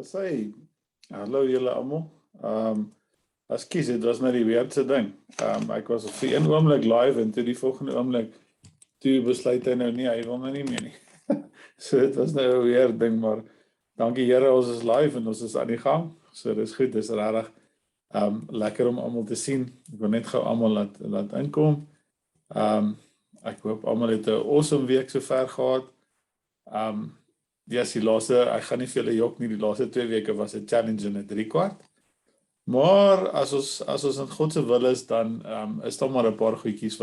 Sê, hallo julle almal. Ekskuus, dit was nou die weerdste ding. Ek was vir een oomblik live en toe die volgende oomblik toe besluit hy nou nie, hy wil nou nie meer nie. So dit was nou 'n weird ding, maar dankie Here, ons is live en ons is aan die gang. So dis goed, dis regtig lekker om almal te sien. Ek wil net gou almal laat inkom. Ek hoop almal het 'n awesome week sover gehad. Die laaste, ek gaan nie vir julle jok nie, die laaste 2 weke was 'n challenge in 'n 3/4. Maar as ons in God se wil is, dan is daar maar 'n paar goedjies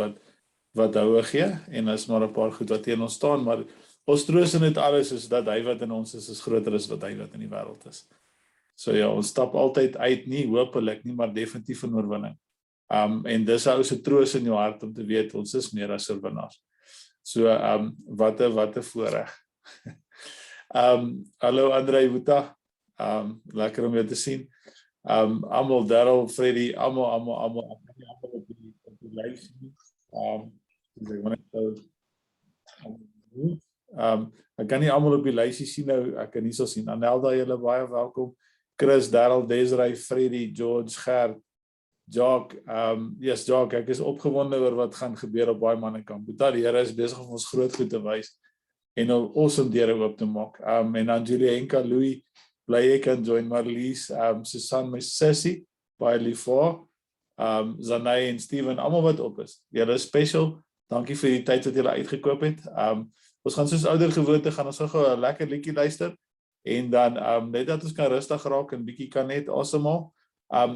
wat houe gee en is maar 'n paar goed wat teen ons staan, maar ons troos in dit alles is dat hy wat in ons is groter as wat hy wat in die wêreld is. So ja, ons stap altyd uit, nie hopelik nie, maar definitief in oorwinning. En dis 'n ou se troos in jou hart om te weet ons is meer as oorwinnaars. So wat 'n voorreg. Hallo Andrei Wuta. Lekker om jou te sien. Almal Darryl, Freddy, almal op die lys sien. Ek kan nie almal op die lysie sien nou, ek kan hierso sien. Anelda, julle baie welkom. Chris, Darryl, Desiree, Freddy, George, Gert, Jacques, yes Jacques, ek is opgewonde oor wat gaan gebeur op baie mannekamp. Boeta, die Here is besig om ons groot goed te wys en om awesome deure oop te maak. En dan Julie Henka, Louis, bly jy kan join, Marlies, Susan, my sissie, baie lief vir, Zanay en Steven, almal wat op is. Julle is special, dankie vir die tyd wat julle uitgekoop het. Ons gaan soos ouer gewoonte, gaan ons gou 'n lekker liedjie luister, en dan net dat ons kan rustig raak en bietjie kan net asemhaal.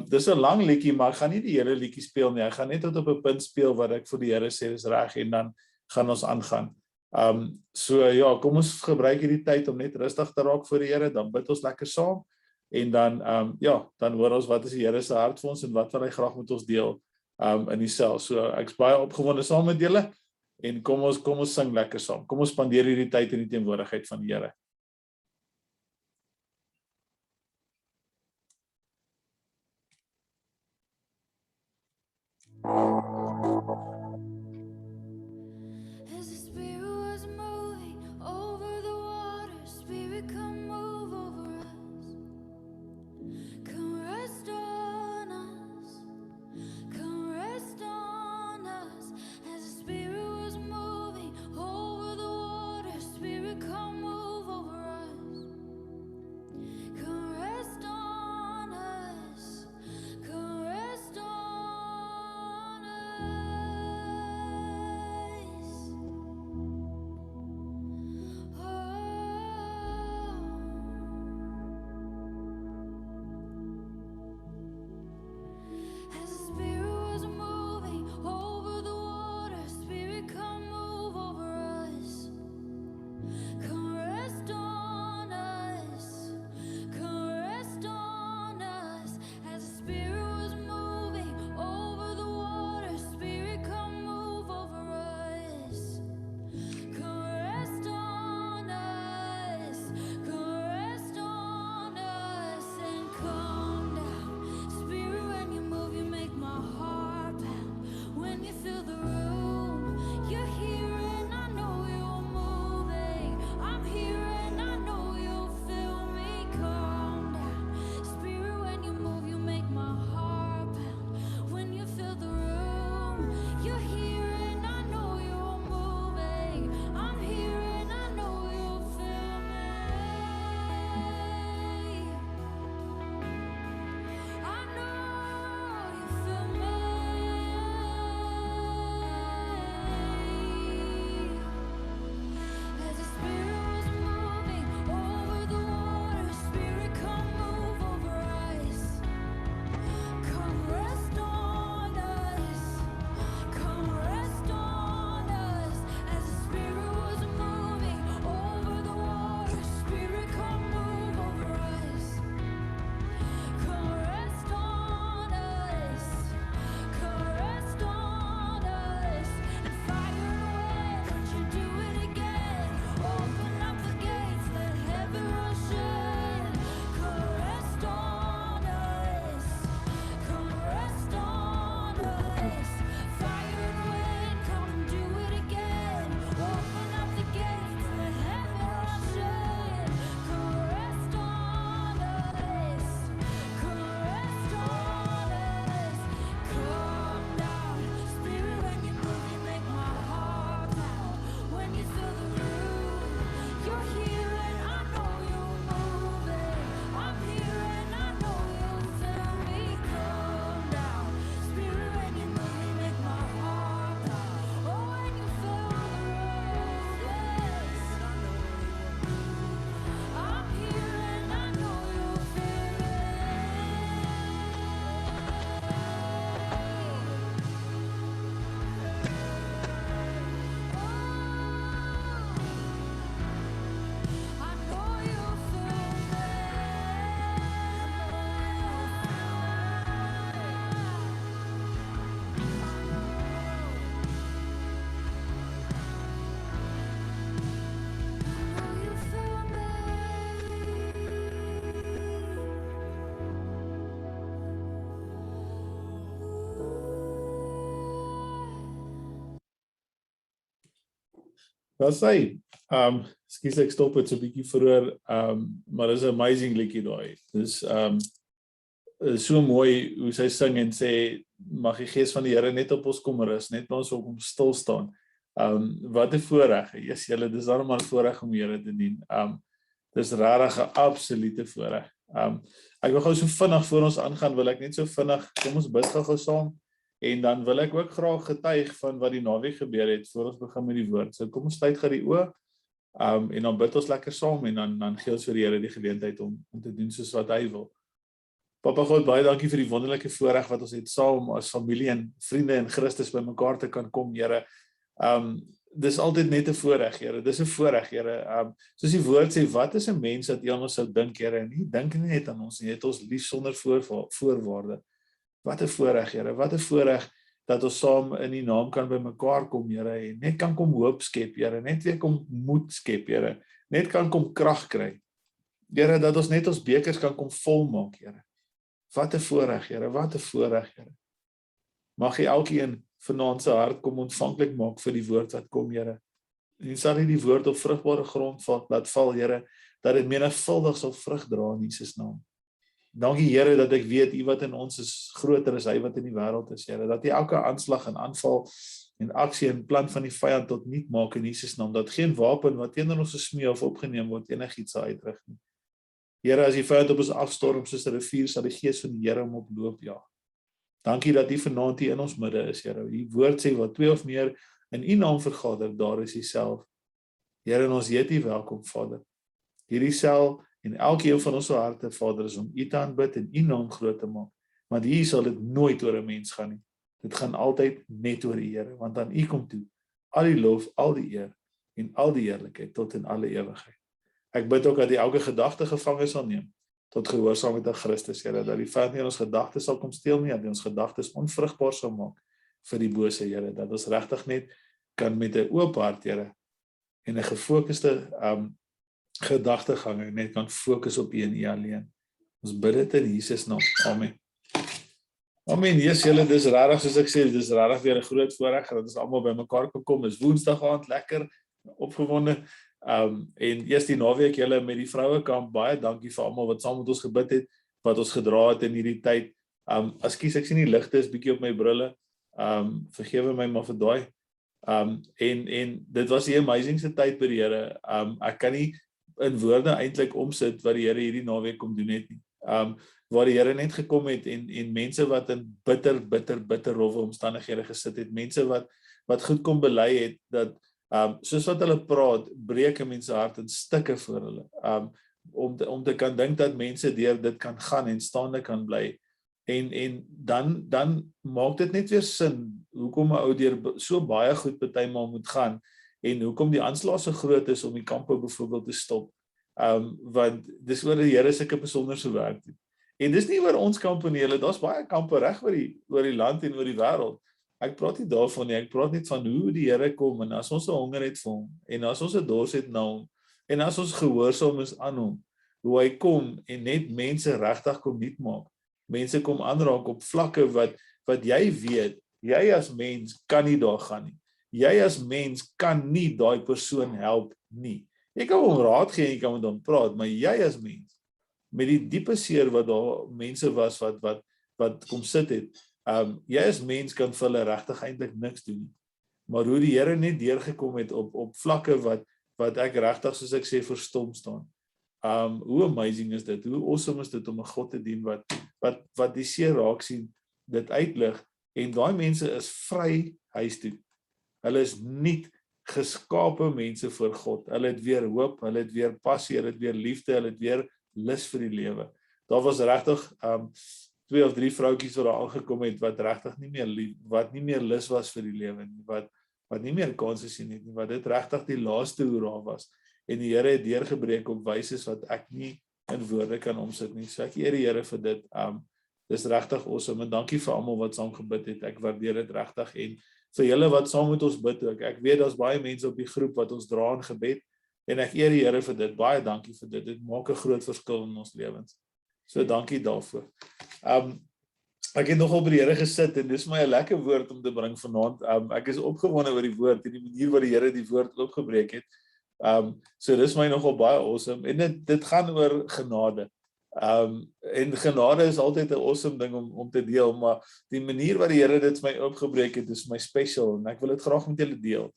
Dis 'n lang liedjie, maar ek gaan nie die hele liedjie speel nie, ek gaan net tot op 'n punt speel wat ek vir die Here sê is reg, en dan gaan ons aangaan. So ja, kom ons gebruik hierdie tyd om net rustig te raak voor die Here, dan bid ons lekker saam, en dan dan hoor ons wat is die Here se hart vir ons en wat wil hy graag met ons deel in die sel. So ek's baie opgewonde saam met julle, en kom ons sing lekker saam. Kom ons spandeer hierdie tyd in die teenwoordigheid van die Here. Come rest on us. Wel sê, skus ek stop het so 'n bietjie vroeër, maar dis 'n amazing liedjie daai. Dis so mooi hoe sy sing en sê, mag die gees van die Here net op ons kom rus, net ons op hom stil staan. Wat 'n voorreg. Yes, julle, dis daarom maar 'n voorreg om die Here te dien. Dis regtig 'n absolute voorreg. Ek wil gou so vinnig voor ons aangaan, wil ek net so vinnig, kom ons bid gou saam. En dan wil ek ook graag getuig van wat die naweek gebeur het voor ons begin met die woord. So kom ons sluit gou die oë. En dan bid ons lekker saam en dan gee ons vir die Here die geleentheid om te doen soos wat hy wil. Papa God, baie dankie vir die wonderlike voorreg wat ons het saam as familie en vriende in Christus bymekaar te kan kom, Here. Dis altyd net 'n voorreg, Here. Dis 'n voorreg, Here. Soos die woord sê, wat is 'n mens dat U aan ons sou dink, Here? En U dink nie net aan ons nie, U het ons lief sonder voorwaarde. Wat 'n voorreg, Here. Wat 'n voorreg dat ons saam in U naam kan bymekaar kom, Here, en net kan kom hoop skep, Here, net weer kom moed skep, Here. Net kan kom krag kry. Here, dat ons net ons bekers kan kom volmaak, Here. Wat 'n voorreg, Here. Wat 'n voorreg, Here. Mag U elkeen vanaand se hart kom ontvanklik maak vir die woord wat kom, Here. En sal U die woord op vrugbare grond laat val, Here, dat dit menigvuldig sal vrug dra in Jesus naam. Dankie, Here, dat ek weet U wat in ons is groter as hy wat in die wêreld is, Here. Dat U elke aanslag en aanval en aksie en plan van die vyand tot niet maak in Jesus naam. Dat geen wapen wat teenoor ons gesmee of opgeneem word enigiets sal uitrig nie. Here, as die vyand op ons afstorm soos 'n rivier, sal die gees van die Here hom oploop jaag. Dankie dat U vanaand hier in ons midde is, Here. U woord sê wat 2 of meer in U naam vergader, daar is U self. Here, en ons heet U welkom, Vader. Hierdie sel en elkeen van ons harte, Vader, is om U te aanbid en U naam groot te maak. Want hier sal dit nooit oor 'n mens gaan nie. Dit gaan altyd net oor U, Here, want aan U kom toe al die lof, al die eer en al die heerlikheid tot in alle ewigheid. Ek bid ook dat U elke gedagte gevange sal neem tot gehoorsaamheid aan Christus, Here, dat die vyand nie ons gedagtes sal kom steel nie, dat ons gedagtes onvrugbaar sal maak vir die bose, Here, dat ons regtig net kan met 'n oop hart, Here, en 'n gefokusde gedagtegang net kan fokus op U en U alleen. Ons bid dit in Jesus naam. Amen. Amen. Yes, julle, dis regtig soos ek sê, dis regtig weer 'n groot voorreg dat ons almal bymekaar kan kom. Dis Woensdag aand, lekker opgewonde. En eers die naweek julle met die vrouekamp, baie dankie vir almal wat saam met ons gebid het, wat ons gedra het in hierdie tyd. Ekskuus, ek sien die ligte is bietjie op my brille. Vergewe my maar vir daai. En dit was 'n amazingste tyd by die Here. Ek kan nie in woorde eintlik omsit wat die Here hierdie naweek kom doen het nie. Waar die Here net gekom het en mense wat in bitter rowwe omstandighede gesit het, mense wat goed kom bely het dat soos wat hulle praat, breek 'n mens se hart in stukke vir hulle. Om te kan dink dat mense deur dit kan gaan en staande kan bly. En dan maak dit net weer sin hoekom 'n ou deur so baie goed partymal moet gaan en hoekom die aanslag so groot is om die kampe byvoorbeeld te stop. Want dis oor die Here sulke besonderse werk doen. En dis nie oor ons kampe nie, daar's baie kampe reg oor die land en oor die wêreld. Ek praat nie daarvan nie, ek praat net van hoe die Here kom en as ons 'n honger het vir hom en as ons 'n dors het na hom en as ons gehoorsaam is aan hom, hoe hy kom en net mense regtig kom nuut maak. Mense kom aanraak op vlakke wat jy weet, jy as mens kan nie daar gaan nie. Jy as mens kan nie daai persoon help nie. Jy kan hom raad gee en jy kan met hom praat, maar jy as mens met die diepe seer wat daar mense was wat kom sit het, jy as mens kan vir hulle regtig eintlik niks doen nie. Maar hoe die Here net deurgekom het op vlakke wat ek regtig soos ek sê verstom staan. Hoe amazing is dit? Hoe awesome is dit om 'n God te dien wat die seer raak sien, dit uitlig en daai mense is vry huis toe. Hulle is nie geskape mense vir God. Hulle het weer hoop, hulle het weer passie, hulle het weer liefde, hulle het weer lus vir die lewe. Daar was regtig 2 of 3 vroutjies wat daar aangekom het wat regtig nie meer lus was vir die lewe nie, wat nie meer kansse sien het nie, wat dit regtig die laaste hoera was. En die Here het deurgebreek op wyse wat ek nie in woorde kan omsit nie. So ek eer die Here vir dit. Dis regtig awesome en dankie vir almal wat saam gebid het. Ek waardeer dit regtig en vir julle wat saam met ons bid ook. Ek weet daar's baie mense op die groep wat ons dra in gebed en ek eer die Here vir dit. Baie dankie vir dit. Dit maak 'n groot verskil in ons lewens. So dankie daarvoor. Ek het nogal by die Here gesit en dis my 'n lekker woord om te bring vanaand. Ek is opgewonde oor die woord en die manier wat die Here die woord oopgebreek het. So dis my nogal baie awesome en dit gaan oor genade. En genade is altyd 'n awesome ding om te deel, maar die manier wat die Here dit vir my oopgebreek het, is my special en ek wil dit graag met julle deel.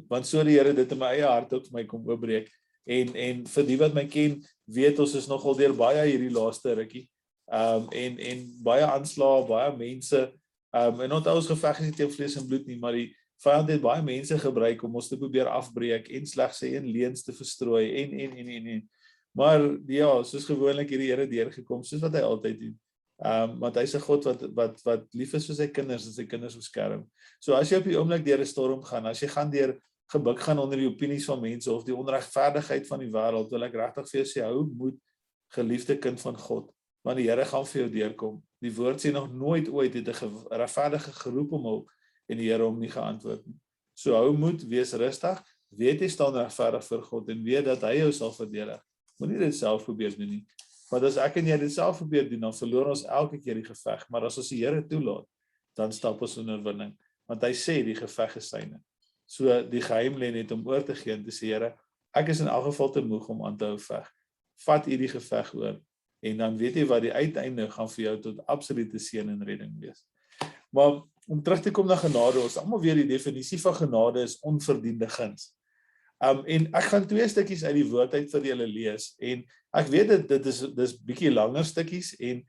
Want so die Here dit in my eie hart ook vir my kom oopbreek. En vir die wat my ken, weet ons is nogal deur baie hierdie laaste rukkie. En baie aanslae, baie mense. En onthou ons geveg is nie teen vlees en bloed nie, maar die vyand het baie mense gebruik om ons te probeer afbreek en slegs sê en leuns te verstrooi en. Maar ja, soos gewoonlik hierdie Here deurgekom, soos wat hy altyd doen. Want hy's 'n God wat lief is vir sy kinders en sy kinders beskerm. So as jy op die oomblik deur 'n storm gaan, as jy gaan deur gebuk gaan onder die opinies van mense of die onregverdigheid van die wêreld, wil ek regtig vir jou sê, hou moed, geliefde kind van God, want die Here gaan vir jou deurkom. Die woord sê nog nooit ooit het 'n regverdige geroep om hulp en die Here hom nie geantwoord nie. So hou moed, wees rustig, weet jy staan regverdig vir God en weet dat hy jou sal verdedig. Moenie dit self probeer doen nie. Want as ek en jy dit self probeer doen, dan verloor ons elke keer die geveg, maar as ons die Here toelaat, dan stap ons in oorwinning, want hy sê die geveg is syne. So die geheim lê net om oor te gee en te sê, Here, ek is in elk geval te moeg om aan te hou veg. Vat u die geveg oor en dan weet jy wat die uiteinde gaan vir jou tot absolute seën en redding wees. Maar om terug te kom na genade, ons almal weet die definisie van genade is onverdiende guns. En ek gaan 2 stukkies uit die woord uit vir julle lees en ek weet dis bietjie langer stukkies en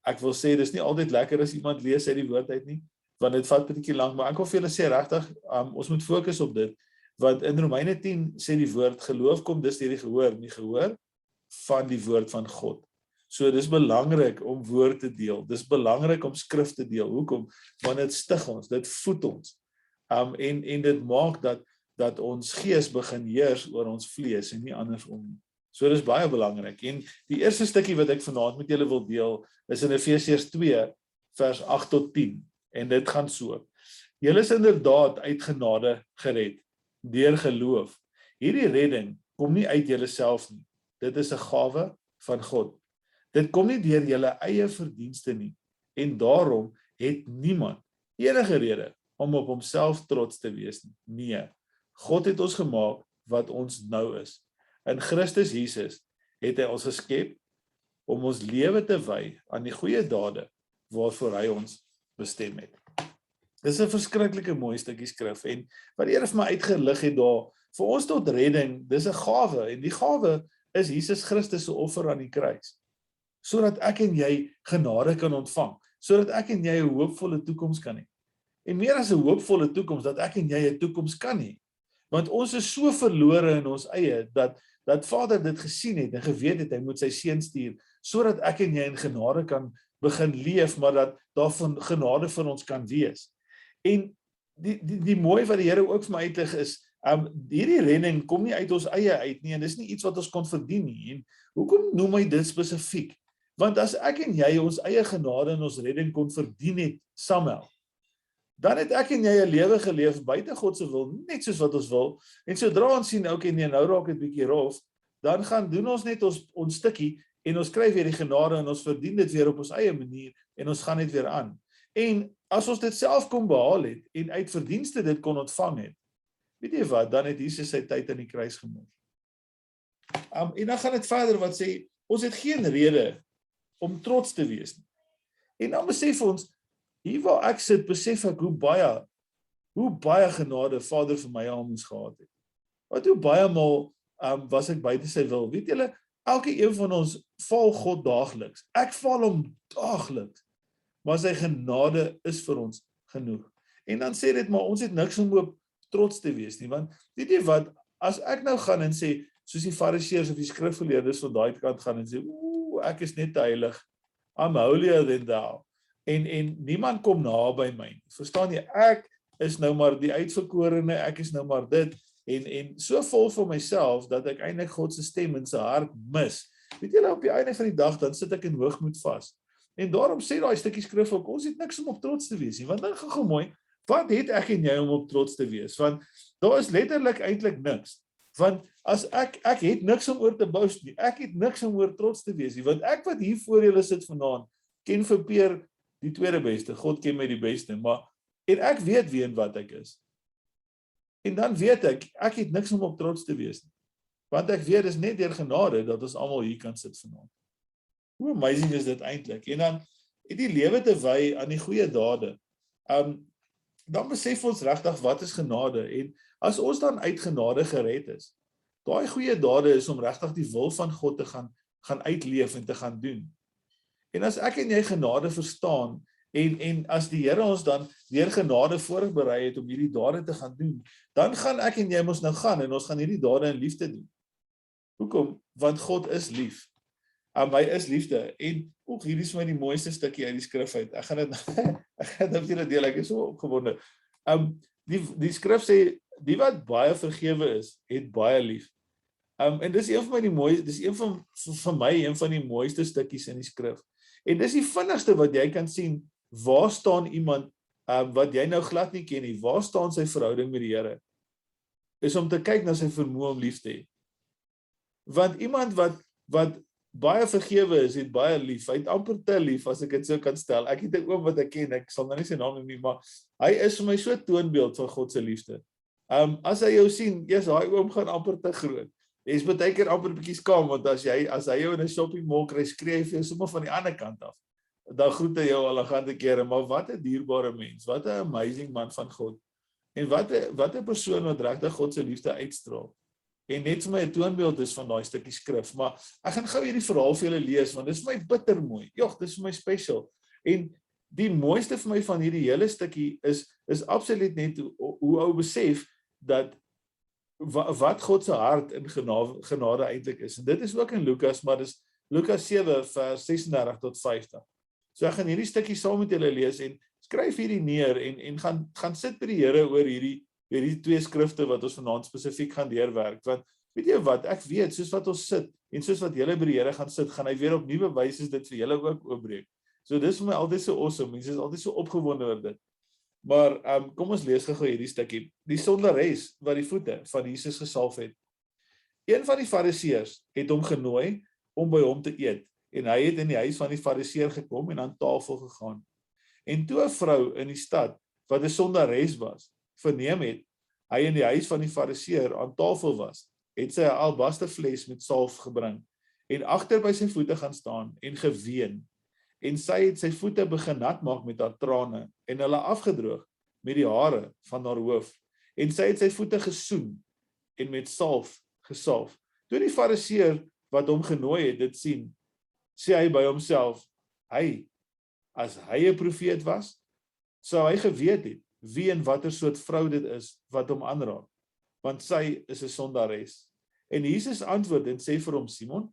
ek wil sê dis nie altyd lekker as iemand lees uit die woord uit nie, want dit vat 'n bietjie lank, maar ek wil vir julle sê regtig, ons moet fokus op dit, want in Romeine 10 sê die woord geloof kom dus deur die gehoor, nie gehoor van die woord van God. So dis belangrik om woord te deel. Dis belangrik om skrif te deel. Hoekom? Want dit stig ons, dit voed ons. En dit maak dat ons gees begin heers oor ons vlees en nie andersom nie. So dis baie belangrik. En die eerste stukkie wat ek vanaand met julle wil deel is in Efesiërs 2 vers 8 tot 10 en dit gaan so. Julle is inderdaad uit genade gered deur geloof. Hierdie redding kom nie uit julleself nie. Dit is 'n gawe van God. Dit kom nie deur julle eie verdienste nie en daarom het niemand enige rede om op homself trots te wees nie. Nee. God het ons gemaak wat ons nou is. In Christus Jesus het hy ons geskep om ons lewe te wy aan die goeie dade waarvoor hy ons bestem het. Dis 'n verskriklike mooi stukkie skrif en wat die Here vir my uitgelig het daar vir ons tot redding, dis 'n gawe en die gawe is Jesus Christus se offer aan die kruis. Sodat ek en jy genade kan ontvang, sodat ek en jy 'n hoopvolle toekoms kan hê. En meer as 'n hoopvolle toekoms, dat ek en jy 'n toekoms kan hê. Want ons is so verlore in ons eie, dat Vader dit gesien het en geweet het, hy moet sy seun stuur, sodat ek en jy in genade kan begin leef, maar dat daarvan genade vir ons kan wees. En die mooi wat die Here ook vir my uitlig is, hierdie redding kom nie uit ons eie uit nie, en dis nie iets wat ons kon verdien nie. En hoekom noem hy dit spesifiek? Want as ek en jy ons eie genade en ons redding kon verdien het, Samuel, dan het ek en jy 'n lewe geleef buite God se wil, net soos wat ons wil. En sodra ons sien, okay, nee, nou raak dit bietjie rof, dan gaan doen ons net ons stukkie en ons kry weer die genade en ons verdien dit weer op ons eie manier en ons gaan net weer aan. En as ons dit self kon behaal het en uit verdienste dit kon ontvang het, weet jy wat, dan het Jesus sy tyd aan die kruis gemors. En dan gaan dit verder wat sê, ons het geen rede om trots te wees nie. En dan besef ons, hier waar ek sit, besef ek hoe baie genade Vader vir my al moes gehad het. Wat hoe baie maal was ek buite sy wil. Weet julle, elke een van ons val God daagliks. Ek val hom daagliks. Maar sy genade is vir ons genoeg. En dan sê dit, maar ons het niks om op trots te wees nie, want weet jy wat, as ek nou gaan en sê, soos die fariseërs of die skrifgeleerdes van daai kant gaan en sê, ek is net te heilig, I'm holier than thou, en niemand kom naby my, verstaan jy, ek is nou maar die uitverkorene, ek is nou maar dit, en so vol van myself, dat ek eintlik God se stem in sy hart mis. Weet julle, op die einde van die dag, dan sit ek in hoogmoed vas, en daarom sê daai stukkie skrif ook, ons het niks om op trots te wees nie, want dan gaan mooi, wat het ek en jy om op trots te wees? Want daar is letterlik eintlik niks. Want as ek het niks om oor te boast nie. Ek het niks om oor trots te wees nie. Want ek wat hier voor julle sit vanaand, ken vir Peer die tweede beste, God ken my die beste, maar, en ek weet wie en wat ek is. En dan weet ek het niks om op trots te wees nie. Want ek weet, is net deur genade, dat ons almal hier kan sit vanaand. Hoe amazing is dit eintlik? En dan, die lewe te wy aan die goeie dade, dan besef ons regtig wat is genade, en as ons dan uit genade gered is, daai goeie dade is om regtig die wil van God te gaan uitleef en te gaan doen. En as ek en jy genade verstaan, en as die Here ons dan deur genade voorberei het om hierdie dade te gaan doen, dan gaan ek en jy mos nou gaan, en ons gaan hierdie dade in liefde doen. Hoekom? Want God is lief. Hy is liefde, en hierdie is my die mooiste stukkie uit die skrif uit. Ek gaan dit vir julle deel, ek is so opgewonde. Die skrif sê, die wat baie vergewe is, het baie lief. En dis een van die mooiste, dis een van my, een van die mooiste stukkies in die skrif. En dis die vinnigste wat jy kan sien, waar staan iemand, wat jy nou glad nie ken nie, waar staan sy verhouding met die Here? Is om te kyk na sy vermoë om lief te hê. Want iemand wat baie vergewe is, het baie lief, hy het amper te lief, as ek dit so kan stel. Ek het 'n oom wat ek ken, ek sal nou nie sy naam noem nie, maar hy is vir my so 'n toonbeeld van God se liefde. As hy jou sien, daai oom gaan amper te groot. Jy is baie keer amper 'n bietjie skaam, want as hy jou in 'n shopping mall kry, skree hy vir jou sommer van die ander kant af. Dan groet hy jou elegante kere, maar wat 'n dierbare mens, wat 'n amazing man van God. En wat 'n persoon wat regtig God se liefde uitstraal. En net vir my 'n toonbeeld is van daai stukkie skrif, maar ek gaan gou hierdie verhaal vir julle lees, want dit is vir my bitter mooi. Jogg, dit is vir my special. En die mooiste vir my van hierdie hele stukkie is absoluut net hoe ou besef dat wat God se hart in genade eintlik is. En dit is ook in Lukas, maar dis Lukas 7 vers 36 tot 50. So ek gaan hierdie stukkie saam met julle lees en skryf hierdie neer en gaan sit by die Here oor hierdie twee skrifte wat ons vanaand spesifiek gaan deurwerk. Want weet jy wat, ek weet soos wat ons sit en soos wat julle by die Here gaan sit, gaan hy weer op nuwe wyse dit vir julle ook oopbreek. So dis vir my altyd so awesome. Mense is altyd so opgewonde oor dit. Maar kom ons lees gou hierdie stukkie. Die sondares wat die voete van Jesus gesalf het. Een van die fariseërs het hom genooi om by hom te eet. En hy het in die huis van die fariseër gekom en aan tafel gegaan. En toe 'n vrou in die stad, wat 'n sondares was, verneem het, hy in die huis van die fariseër aan tafel was, het sy 'n albasterfles met salf gebring, en agter by sy voete gaan staan, en geween. En sy het sy voete begin nat maak met haar trane, en hulle afgedroog met die hare van haar hoof. En sy het sy voete gesoen, en met salf gesalf. Toe die fariseër wat hom genooi het dit sien, sê hy by homself, as hy 'n profeet was, sou hy geweet het, wie en watter soort vrou dit is, wat hom aanraak, want sy is 'n sondares. En Jesus antwoord en sê vir hom, Simon,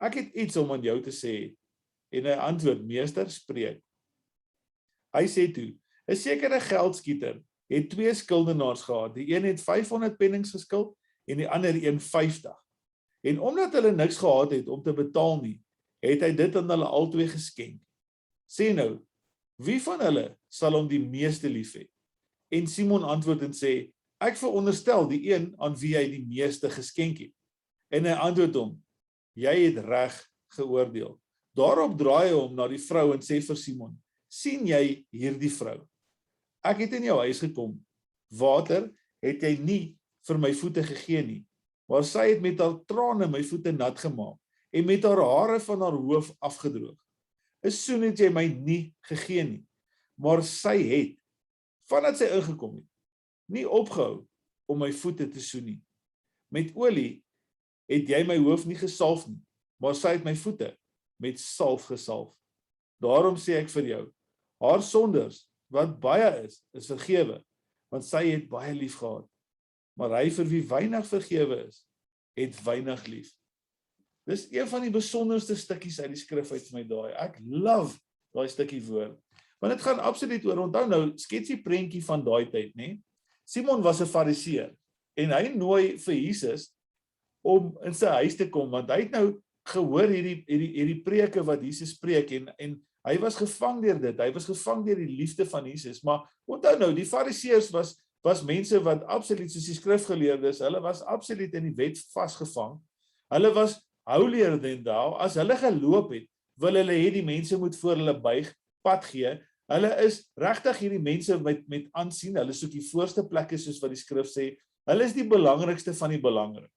ek het iets om aan jou te sê. En hy antwoord, meester, spreek. Hy sê toe, 'n sekere geldskieter het 2 skuldenaars gehad, die een het 500 pennings geskuld, en die ander 50. En omdat hulle niks gehad het om te betaal nie, het hy dit aan hulle albei geskenk. Sê nou, wie van hulle sal hom die meeste lief hê? En Simon antwoord en sê, ek veronderstel die een aan wie hy die meeste geskenk het. En hy antwoord hom, jy het reg geoordeel. Daarop draai hy hom na die vrou en sê vir Simon, sien jy hierdie vrou? Ek het in jou huis gekom, water het jy nie vir my voete gegee nie, maar sy het met haar trane my voete nat gemaak, en met haar hare van haar hoof afgedroog. 'n soen het jy my nie gegee nie, maar sy het, vandat sy ingekom het, nie opgehou om my voete te soen nie. Met olie het jy my hoof nie gesalf nie, maar sy het my voete met salf gesalf. Daarom sê ek vir jou, haar sonders, wat baie is vergewe, want sy het baie lief gehad. Maar hy vir wie weinig vergewe is, het weinig lief. Dis een van die besonderste stukkies uit die skrif uit my daai. Ek love daai stukkie woord. Want dit gaan absoluut oor, onthou nou, sketsie prentjie van daai tyd, né? Simon was 'n fariseer, en hy nooi vir Jesus om in sy huis te kom, want hy het nou gehoor hierdie preke wat Jesus preek, en hy was gevang deur dit, hy was gevang deur die liefde van Jesus, maar onthou nou, die fariseërs was mense wat absoluut, soos die skrifgeleerdes, hulle was absoluut in die wet vasgevang, hulle was holier than thou, as hulle geloop het, wil hulle hê die mense moet voor hulle buig, pad gee. Hulle is regtig hierdie mense met aansien, hulle soek die voorste plekke soos wat die skrif sê, hulle is die belangrikste van die belangrik.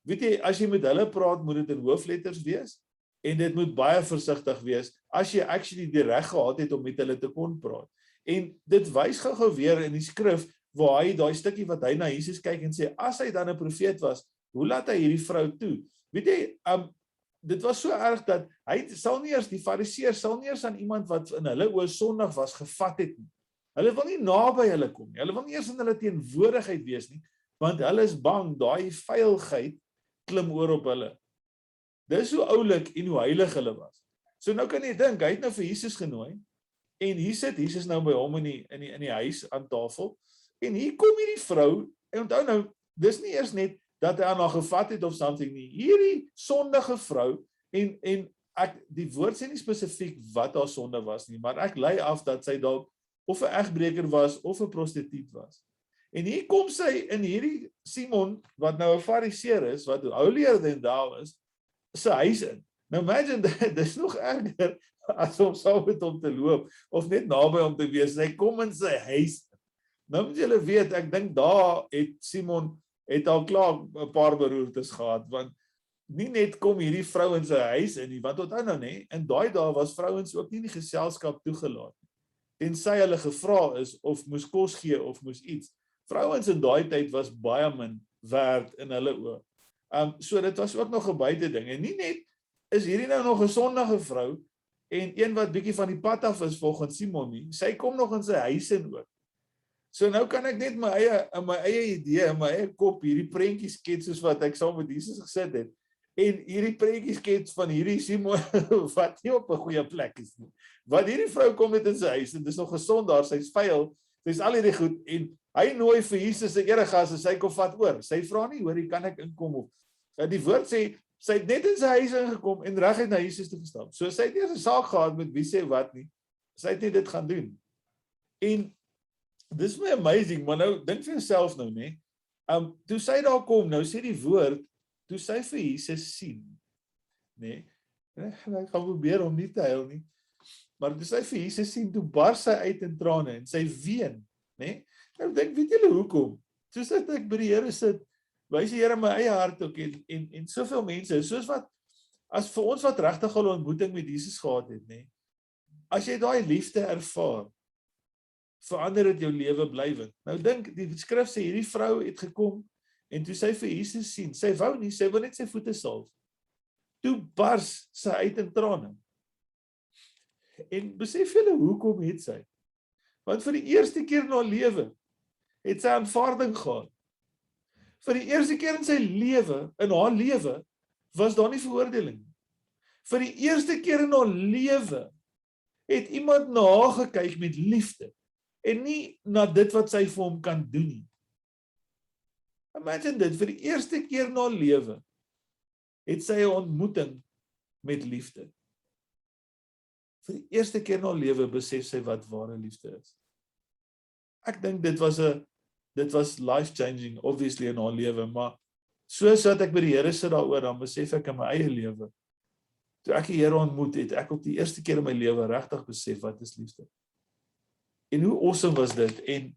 Weet jy, as jy met hulle praat, moet dit in hoofletters wees, en dit moet baie versigtig wees, as jy actually die reg gehad het om met hulle te kon praat. En dit wys gou weer in die skrif, waar hy daai stukkie wat hy na Jesus kyk en sê, as hy dan 'n profeet was, hoe laat hy hierdie vrou toe? Weet jy, dit was so erg dat hy sal nie eers, die fariseërs sal nie eers aan iemand wat in hulle oë sondig was gevat het nie. Hulle wil nie naby hulle kom nie. Hulle wil nie eers in hulle teenwoordigheid wees nie, want hulle is bang daai vuilheid klim oor op hulle. Dis hoe oulik en hoe heilig hulle was. So nou kan jy dink, hy het nou vir Jesus genooi en hier sit Jesus nou by hom in die huis aan tafel en hier kom hierdie vrou en onthou nou, dis nie eers net dat hy aan haar gevat het of something nie. Hierdie sondige vrou en die woord sê nie spesifiek wat haar sonde was nie, maar ek lei af dat sy dalk of 'n egbreker was of 'n prostituut was. En hier kom sy in hierdie Simon wat nou 'n fariseer is, wat holier than thou is, sy huis in. Nou imagine, dis nog erger as om saam met hom te loop of net naby hom te wees. Sy kom in sy huis. Nou moet julle weet, ek dink daar het Simon al klaar 'n paar beroertes gehad, want nie net kom hierdie vrou in sy huis in nie, want onthou nou nê, in daai dae was vrouens ook nie in die geselskap toegelaat nie. Tensy hulle gevra is of moes kos gee of moes iets. Vrouens in daai tyd was baie min werd in hulle oë. So dit was ook nog 'n buite ding. En nie net is hierdie nou nog 'n sondige vrou en een wat bietjie van die pad af is volgens Simon nie. Sy kom nog in sy huis in ook. So nou kan ek net my eie idee, in my eie kop hierdie prentjie skets soos wat ek saam met Jesus gesit het. En hierdie prentjie skets van hierdie Simon wat nie op 'n goeie plek is nie. Want hierdie vrou kom net in sy huis en dis nog gesond daar, sy's vuil, sy's al hierdie goed en hy nooi vir Jesus se eregas en sy kom vat oor. Sy vra nie, hoor, kan ek inkom of die woord sê sy het net in sy huis ingekom en reguit na Jesus toe gestap. So sy het nie eens 'n saak gehad met wie sê wat nie. Sy het net dit gaan doen. En dis my amazing, maar nou dink vir jouself nou, nê? Toe sy daar kom, nou sê die woord, toe sy vir Jesus sien, nê? Ek gaan probeer om nie te huil nie. Maar toe sy vir Jesus sien, toe bars sy uit in trane en sy ween, nê? Nou dink, weet julle hoekom? Soos dat ek by die Here sit, wys die Here my eie hart ook en soveel mense, soos wat as vir ons wat regtig al 'n ontmoeting met Jesus gehad het, nê? As jy daai liefde ervaar, verander dit jou lewe blywend. Nou dink, die skrif sê hierdie vrou het gekom en toe sy vir Jesus sien, sy wou nie, sy wil net sy voete salf. Toe bars sy uit in trane. En besef julle hoekom het sy? Want vir die eerste keer in haar lewe het sy aanvaarding gehad. Vir die eerste keer in sy lewe, in haar lewe, was daar nie veroordeling nie. Vir die eerste keer in haar lewe het iemand na haar gekyk met liefde en nie na dit wat sy vir hom kan doen nie. Imagine dit, vir die eerste keer in haar lewe het sy 'n ontmoeting met liefde. Vir die eerste keer in haar lewe besef sy wat ware liefde is. Ek dink dit was life-changing, obviously in haar lewe, maar soos wat ek by die Here sit daaroor, dan besef ek in my eie lewe, toe ek die Here ontmoet het, ek op die eerste keer in my lewe regtig besef wat is liefde. En hoe awesome was dit? En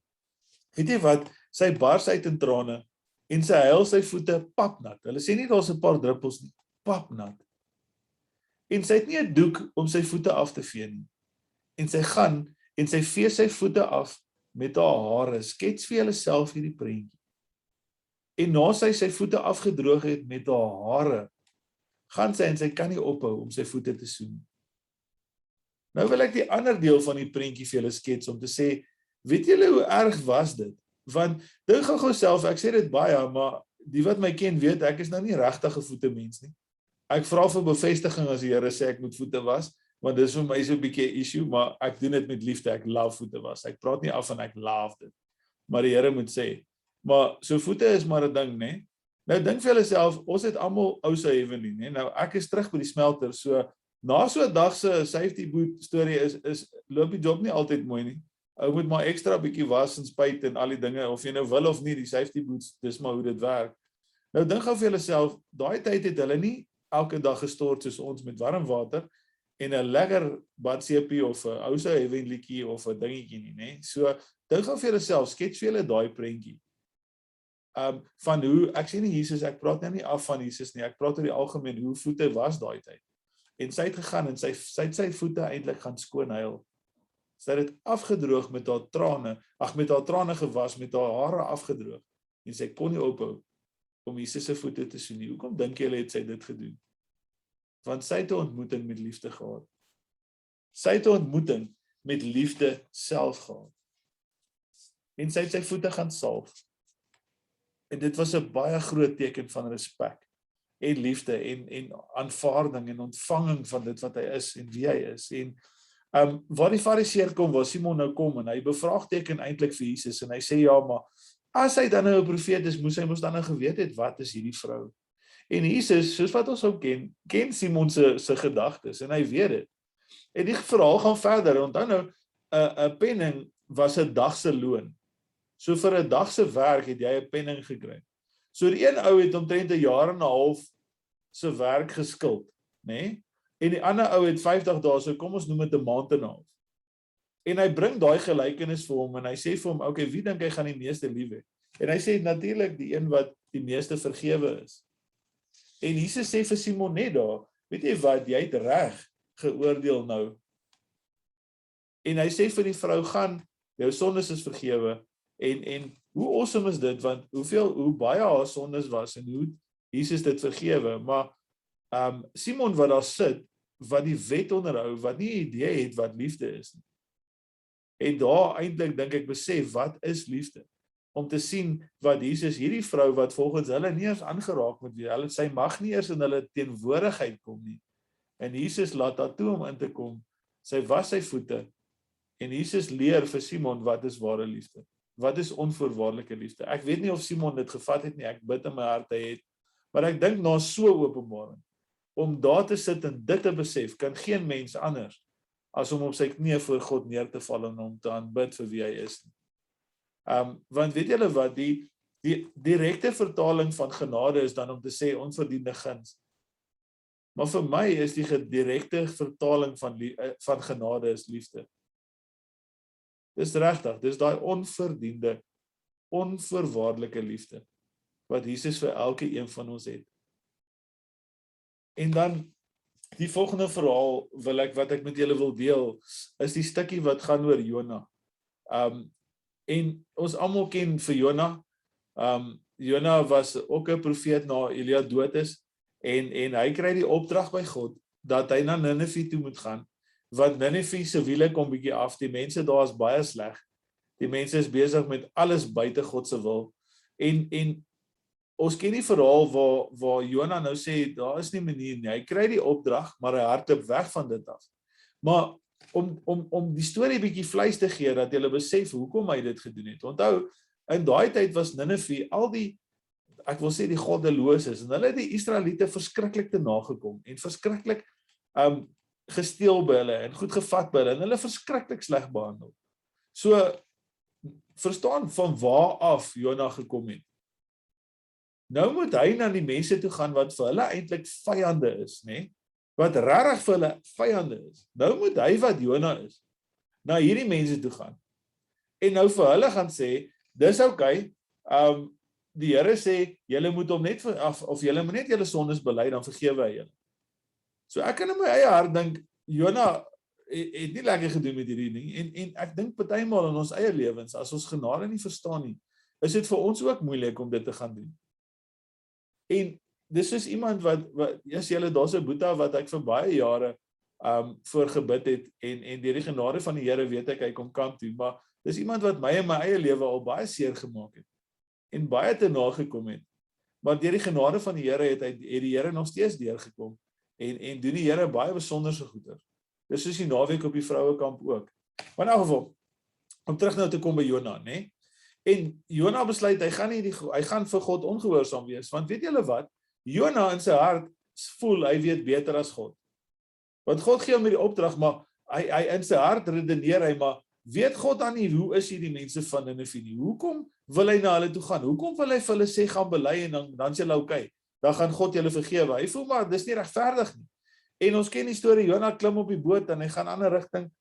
weet jy wat, sy bars uit in trane, en sy huil sy voete papnat. Hulle sê nie daar's 'n paar druppels nie, papnat. En sy het nie 'n doek om sy voete af te vee nie. En sy gaan, en sy vee sy voete af met haar hare, skets vir jouself hierdie prentjie. En na sy voete afgedroog het met haar hare, gaan sy en sy kan nie ophou om sy voete te soen. Nou wil ek die ander deel van die prentjie vir julle skets om te sê, weet julle hoe erg was dit? Want dink gou self, ek sê dit baie, maar die wat my ken weet, ek is nou nie regtig 'n voete mens nie. Ek vra vir bevestiging as die Here sê ek moet voete was, want dis vir my so 'n bietjie 'n issue, maar ek doen dit met liefde, ek love voete was. Ek praat nie af van ek love dit. Maar die Here moet sê, maar so voete is maar 'n ding, né? Nou dink vir jouself, ons het almal ou se heavenly, né? Nou ek is terug by die smelter, so na so 'n dag se safety boot storie is loop die job nie altyd mooi nie. Ou moet maar ekstra bietjie was en spuit en al die dinge, of jy nou wil of nie, die safety boots, dis maar hoe dit werk. Nou dink gou vir jouself, daai tyd het hulle nie elke dag gestort soos ons met warm water. en 'n lekker badseepie of 'n ou se heavenlietjie of 'n dingetjie nie, nê? So dink gou vir jouself, skets vir julle daai prentjie. Van hoe ek sê nie Jesus, ek praat nou nie af van Jesus nie, ek praat oor die algemeen hoe voete was daai tyd. En sy het gegaan en sy het sy voete eintlik gaan skoon huil. Sy het dit afgedroog met haar trane, met haar trane gewas, met haar hare afgedroog. En sy kon nie ophou om Jesus se voete te soen nie. Hoekom dink julle het sy dit gedoen? Want sy het 'n ontmoeting met liefde gehad. Sy het 'n ontmoeting met liefde self gehad. En sy het sy voete gaan salf. En dit was 'n baie groot teken van respek en liefde en aanvaarding en ontvanging van dit wat hy is en wie hy is. En waar die fariseer kom, waar Simon nou kom en hy bevraagteken eintlik vir Jesus en hy sê ja, maar as hy dan nou 'n profeet is, moes hy mos dan nou geweet het wat is hierdie vrou. En Jesus, soos wat ons ook ken Simon se gedagtes en hy weet dit. En die verhaal gaan verder. Onthou nou, 'n penning was 'n dag se loon. So vir 'n dag se werk het jy 'n penning gekry. So die een ou het omtrent 'n jaar en 'n half se werk geskuld, nê? En die ander ou het 50 dae, so kom ons noem dit 'n maand en 'n half. En hy bring daai gelykenis vir hom en hy sê vir hom, okay, wie dink hy gaan die meeste lief hê? En hy sê natuurlik die een wat die meeste vergewe is. En Jesus sê vir Simon net daar, weet jy wat, jy het reg geoordeel nou. En hy sê vir die vrou, gaan, jou sondes is vergewe. En hoe awesome is dit, want hoe baie haar sondes was en hoe Jesus dit vergewe, maar Simon wat daar sit, wat die wet onderhou, wat nie idee het wat liefde is nie. En daar eintlik dink ek besef, wat is liefde? Om te sien wat Jesus, hierdie vrou wat volgens hulle nie eens aangeraak moet wees, sy mag nie eers in hulle teenwoordigheid kom nie. En Jesus laat haar toe om in te kom, sy was sy voete, en Jesus leer vir Simon wat is ware liefde. Wat is onvoorwaardelike liefde? Ek weet nie of Simon dit gevat het nie, ek bid in my hart hy het, maar ek dink na so openbaring, om daar te sit en dit te besef, kan geen mens anders, as om op sy knieë voor God neer te val en om te aanbid vir wie hy is. Want weet julle wat, die direkte vertaling van genade is dan om te sê onverdiende guns. Maar vir my is die direkte vertaling van genade is liefde. Dis regtig, dis daai onverdiende, onvoorwaardelike liefde, wat Jesus vir elke een van ons het. En dan, die volgende verhaal wat ek met julle wil deel, is die stukkie wat gaan oor Jona. En ons almal ken vir Jona. Jona was ook 'n profeet na Elia dood is, en hy kry die opdrag by God, dat hy na Ninive toe moet gaan, want Ninive se wiele kom bietjie af, die mense daar is baie sleg, die mense is besig met alles buite God se wil, en ons ken die verhaal waar Jona nou sê, daar is nie manier nie, hy kry die opdrag, maar hy hardloop weg van dit af. Maar om die storie bietjie vleis te gee, dat jy besef hoekom hy dit gedoen het. Onthou, in daai tyd was Ninive, al die, ek wil sê die goddeloses, en hulle het die Israeliete verskriklik te nagekom, en verskriklik gesteel by hulle, en goed gevat by hulle, en hulle verskriklik sleg behandel. So, verstaan van waar af Jona gekom het. Nou moet hy na die mense toe gaan, wat vir hulle eintlik vyande is, né? Wat regtig vir hulle vyande is. Nou moet hy wat Jona is, na hierdie mense toe gaan. En nou vir hulle gaan sê, dis okay, die Here sê, julle moet hom net, of julle moet net julle sondes bely, dan vergewe hy julle. So ek kan in my eie hart dink, Jona het nie lekker gedoen met hierdie ding, en ek dink partymal in ons eie lewens, as ons genade nie verstaan nie, is dit vir ons ook moeilik om dit te gaan doen. En dis is iemand wat julle, daar's 'n boeta wat ek vir baie jare voor gebid het, en deur die genade van die Here weet ek, hy kom kamp toe, maar dis iemand wat my in my eie lewe al baie seer gemaak het, en baie te nagekom het, maar deur die genade van die Here het die Here nog steeds deurgekom, en doen die Here baie besonderse goeder. Dis soos die naweek op die vrouekamp ook. Maar in elk geval, om terug nou te kom by Jona, né? En Jona besluit, hy gaan vir God ongehoorsaam wees, want weet julle wat? Jona in sy hart voel, hy weet beter as God. Want God gee hom hierdie opdrag, maar hy in sy hart redeneer hy, maar weet God dan nie, hoe is hierdie mense van Ninive nie? Hoekom wil hy na hulle toe gaan? Hoekom wil hy vir hulle sê, gaan bely en dan is julle okay? Dan gaan God julle vergewe. Hy voel maar, dis nie regverdig nie. En ons ken die storie, Jona klim op die boot en hy gaan 'n ander rigting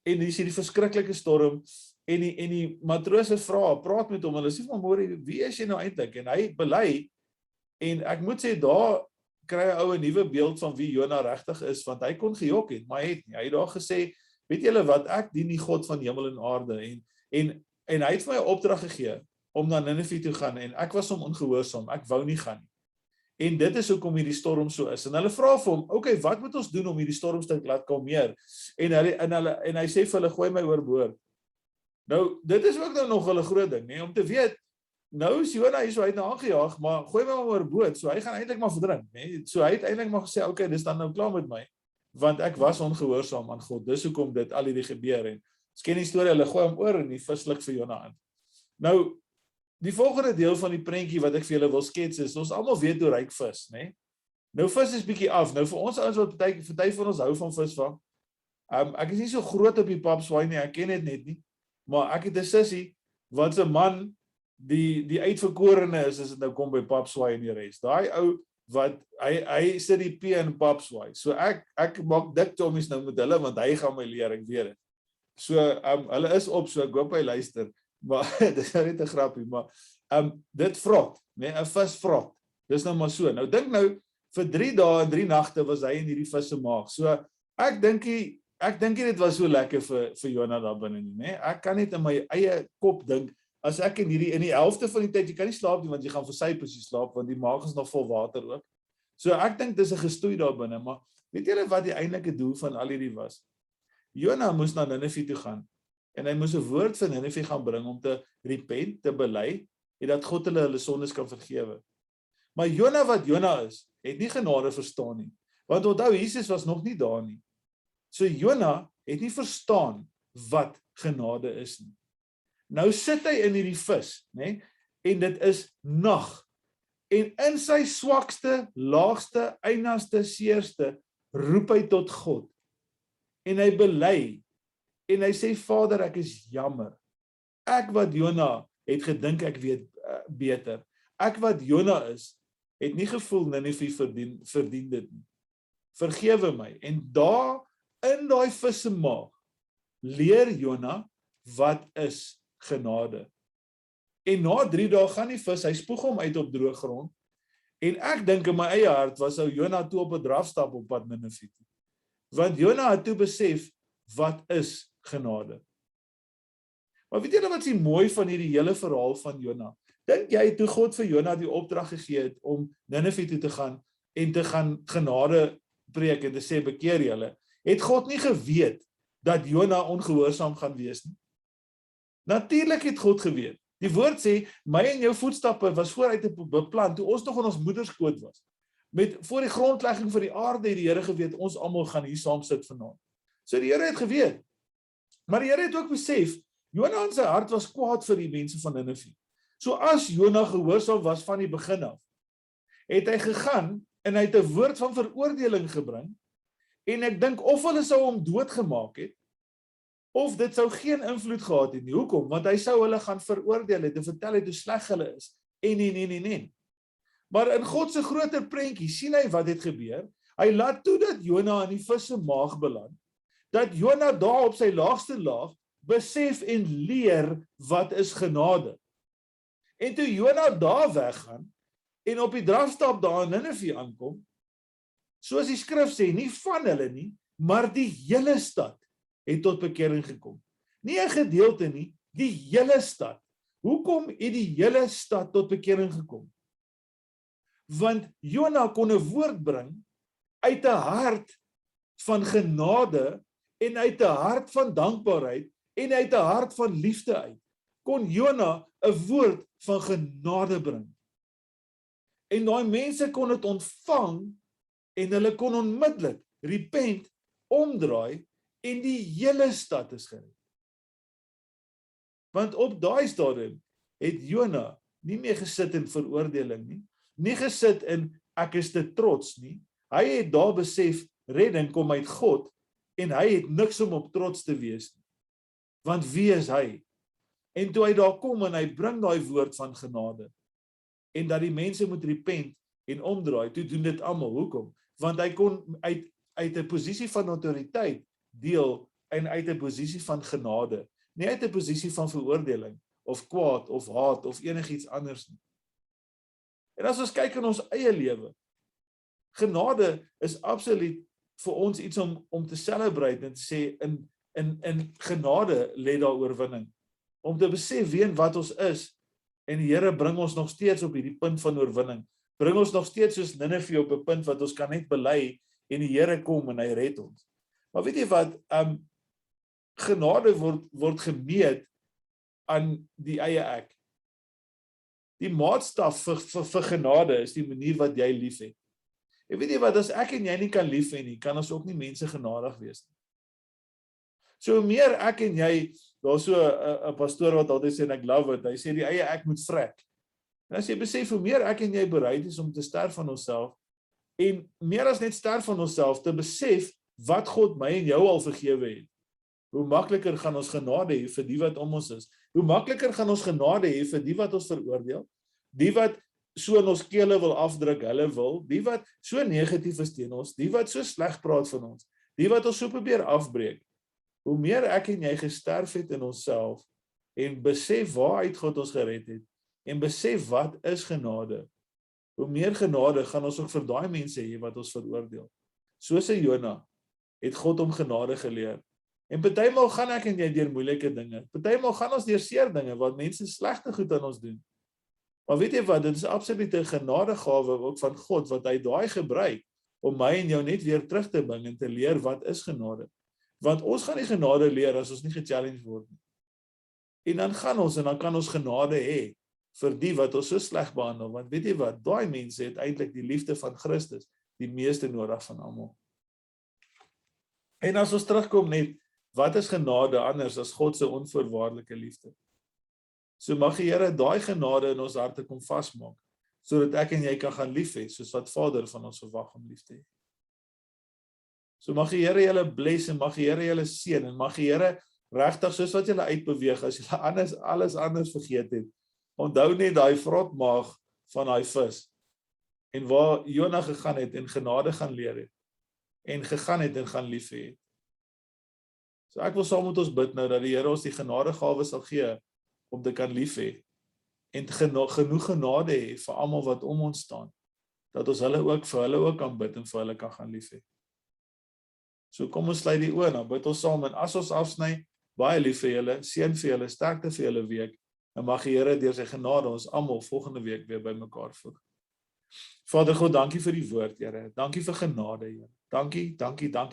en hier is die verskriklike storm en die matrose vra, praat met hom, hulle sê van môre, wie is jy nou eintlik? En hy bely en ek moet sê daar kry 'n ou 'n nuwe beeld van wie Jona regtig is, want hy kon gejok het, maar hy het nie. Hy het daar gesê, weet julle wat, ek dien die God van hemel en aarde en hy het vir my 'n opdrag gegee om na Ninive toe gaan en ek was hom ongehoorsaam, ek wou nie gaan nie. En dit is hoekom hierdie storm so is. En hulle vra vir hom, okay, wat moet ons doen om hierdie storm te laat kalmeer? En hy sê vir hulle, gooi my oorboord. Nou, dit is ook nou nog 'n groot ding, nee, om te weet, nou is Jona hier so uit na aangejaag, maar gooi my oorboord, so hy gaan eintlik maar verdrink, nee. So hy het eintlik maar gesê, okay, dis dan nou klaar met my, want ek was ongehoorsaam aan God. Dis hoekom dit al hierdie gebeur en ons ken die storie, hulle gooi hom oor en die vis sluk vir Jona aan. Nou, die volgende deel van die prentjie wat ek vir julle wil skets is, ons almal weet hoe ryk vis, né? Nou vis is bietjie af. Nou vir ons ouens wat party van ons hou van visvang. Ek is nie so groot op die papswaai nie, ek ken dit net nie. Maar ek het 'n sussie wat se man die uitverkorene is as dit nou kom by papswaai en die res. Daai ou wat hy sit die P in papswaai. So ek maak dik chommies nou met hulle want hy gaan my leer, ek weet dit. So hulle is op, so ek hoop hy luister. Maar dit is net 'n grappie, maar dit vrot, nee, 'n vis vrot. Dis nou maar so. Nou dink nou vir 3 dae en 3 nagte was hy in hierdie vis se maag. So ek dink dit was so lekker vir Jona daar binne nie, nee. Ek kan net in my eie kop dink as ek in die helfte van die tyd jy kan nie slaap nie want jy gaan versuip as jy slaap want die maag is nog vol water ook. So ek dink dis 'n gestoei daar binne, maar weet julle wat die eintlike doel van al hierdie was? Jona moes na Ninive toe gaan. En hy moes 'n woord vir Ninive gaan bring om te repent, te bely, en dat God hulle sondes kan vergewe. Maar Jona wat Jona is, het nie genade verstaan nie. Want onthou, Jesus was nog nie daar nie. So Jona het nie verstaan wat genade is nie. Nou sit hy in hierdie vis, né? En dit is nag. En in sy swakste, laagste, eindigste, seerste, roep hy tot God. En hy bely. En hy sê, Vader, ek is jammer. Ek wat Jona het gedink ek weet beter. Ek wat Jona is, het nie gevoel Ninive verdien dit nie. Vergewe my. En daar in daai vis se maag leer Jona wat is genade. En na 3 dae gaan die vis, hy spoeg hom uit op droë grond. En ek dink in my eie hart was Jona toe op 'n drafstap op pad Ninive toe. Want Jona het toe besef wat is genade. Maar weet julle wat is mooi van hierdie hele verhaal van Jona? Dink jy toe God vir Jona die opdrag gegee het om Ninive toe te gaan en te gaan genade preek en te sê bekeer julle, het God nie geweet dat Jona ongehoorsaam gaan wees nie? Natuurlik het God geweet. Die woord sê, my en jou voetstappe was vooruit beplan toe ons nog in ons moederskoot was. Met voor die grondlegging van die aarde het die Here geweet ons almal gaan hier saam sit vanaand. So die Here het geweet. Maar die Here het ook besef, Jona in sy hart was kwaad vir die mense van Ninive. So as Jona gehoorsaam was van die begin af, het hy gegaan en hy het 'n woord van veroordeling gebring en ek dink of hulle sou hom doodgemaak het of dit sou geen invloed gehad het nie. Hoekom? Want hy sou hulle gaan veroordeel het en vertel het hoe sleg hulle is. En. Maar in God se groter prentjie sien hy wat het gebeur. Hy laat toe dat Jona in die vis se maag beland. Dat Jona daar op sy laagste laag besef en leer wat is genade. En toe Jona daar weggaan en op die drafstap daar in Ninive aankom, soos die skrif sê, nie van hulle nie, maar die hele stad het tot bekering gekom. Nie 'n gedeelte nie, die hele stad. Hoekom het die hele stad tot bekering gekom? Want Jona kon 'n woord bring uit 'n hart van genade en uit 'n hart van dankbaarheid en uit 'n hart van liefde uit. Kon Jona 'n woord van genade bring. En daai mense kon dit ontvang en hulle kon onmiddellik repent, omdraai en die hele stad is gered. Want op daai stadium het Jona nie meer gesit in veroordeling nie, nie gesit in ek is te trots nie. Hy het daar besef redding kom uit God en hy het niks om op trots te wees nie. Want wie is hy? En toe hy daar kom en hy bring daai woord van genade en dat die mense moet repent en omdraai, toe doen dit almal. Hoekom? Want hy kon uit 'n posisie van autoriteit deel en uit 'n posisie van genade, nie uit 'n posisie van veroordeling of kwaad of haat of enigiets anders nie. En as ons kyk in ons eie lewe, genade is absoluut vir ons iets om te celebrate en te sê in genade lê daar oorwinning. Om te besef wie en wat ons is, en die Here bring ons nog steeds op hierdie punt van oorwinning. Bring ons nog steeds soos Nineve op 'n punt wat ons kan net bely en die Here kom en hy red ons. Maar weet jy wat, genade word gemeet aan die eie ek. Die maatstaf vir genade is die manier wat jy liefhet. En weet jy wat, as ek en jy nie kan lief hê nie, kan ons ook nie mense genadig wees nie. So hoe meer ek en jy, daar's so 'n pastoor wat altyd sê en ek love it, hy sê die eie ek moet vrek. En as jy besef hoe meer ek en jy bereid is om te sterf van onsself en meer as net sterf van onsself te besef wat God my en jou al vergewe het. Hoe makliker gaan ons genade hê vir die wat om ons is. Hoe makliker gaan ons genade hê vir die wat ons veroordeel, die wat so in ons kele wil afdruk, hulle wil, die wat so negatief is teen ons, die wat so sleg praat van ons, die wat ons so probeer afbreek. Hoe meer ek en jy gesterf het in onsself en besef waaruit God ons gered het en besef wat is genade, hoe meer genade gaan ons ook vir daai mense hê wat ons veroordeel. Soos 'n Jona het God om genade geleer. En partymal gaan ek en jy deur moeilike dinge. Partymal gaan ons deur seer dinge wat mense slegte goed aan ons doen. Maar weet jy wat, dit is absoluut 'n genadegawe ook van God wat hy daai gebruik om my en jou net weer terug te bring en te leer wat is genade. Want ons gaan nie genade leer as ons nie gechallenged word nie. En dan kan ons genade hê vir die wat ons so sleg behandel, want weet jy wat, daai mense het eintlik die liefde van Christus die meeste nodig van almal. En as ons terugkom net, wat is genade anders as God se onvoorwaardelike liefde? So mag die Here daai genade in ons harte kom vasmaak, sodat ek en jy kan gaan lief hê, soos wat Vader van ons verwag om lief te hê. So mag die Here julle bless en mag die Here julle seën en mag die Here regtig soos wat julle uitbeweeg, as julle alles anders vergeet het, onthou net daai vrotmaag van daai vis en waar Jona gegaan het en genade gaan leer het en gegaan het en gaan lief hê. So ek wil saam met ons bid nou dat die Here ons die genadegawe sal gee om te kan lief hê en genoeg genade hê vir almal wat om ons staan, dat ons vir hulle ook kan bid en vir hulle kan gaan lief hê. So kom ons sluit die oë, dan bid ons saam en as ons afsny, baie lief vir julle, seën vir julle, sterkte vir julle week en mag die Here deur sy genade ons almal volgende week weer bymekaar voeg. Vader God, dankie vir die woord, Here. Dankie vir genade, Here. Dankie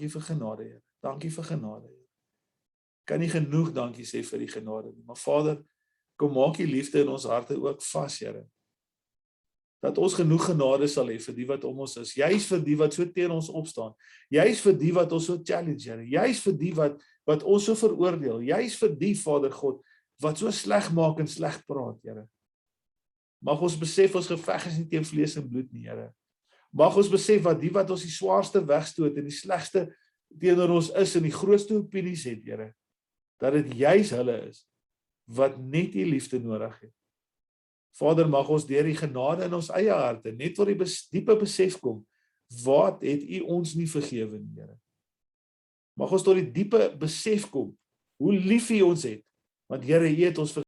vir genade, Here. Dankie vir genade, Here. Kan nie genoeg dankie sê vir die genade nie, maar Vader, kom maak die liefde in ons harte ook vas, Here. Dat ons genoeg genade sal hê vir die wat om ons is, juis vir die wat so teen ons opstaan, juis vir die wat ons so challenge, Here, juis vir die wat ons so veroordeel, juis vir die, Vader God, wat so sleg maak en sleg praat, Here. Mag ons besef ons geveg is nie teen vlees en bloed nie, Here. Mag ons besef wat die wat ons die swaarste wegstoot en die slegste teenoor ons is en die grootste opinies het, Here, dat dit juis hulle is wat net die liefde nodig het. Vader, mag ons deur die genade in ons eie harte net tot die diepe besef kom, wat het U ons nie vergewe nie, Here. Mag ons tot die diepe besef kom, hoe lief U ons het, want Here, U het ons vergewe.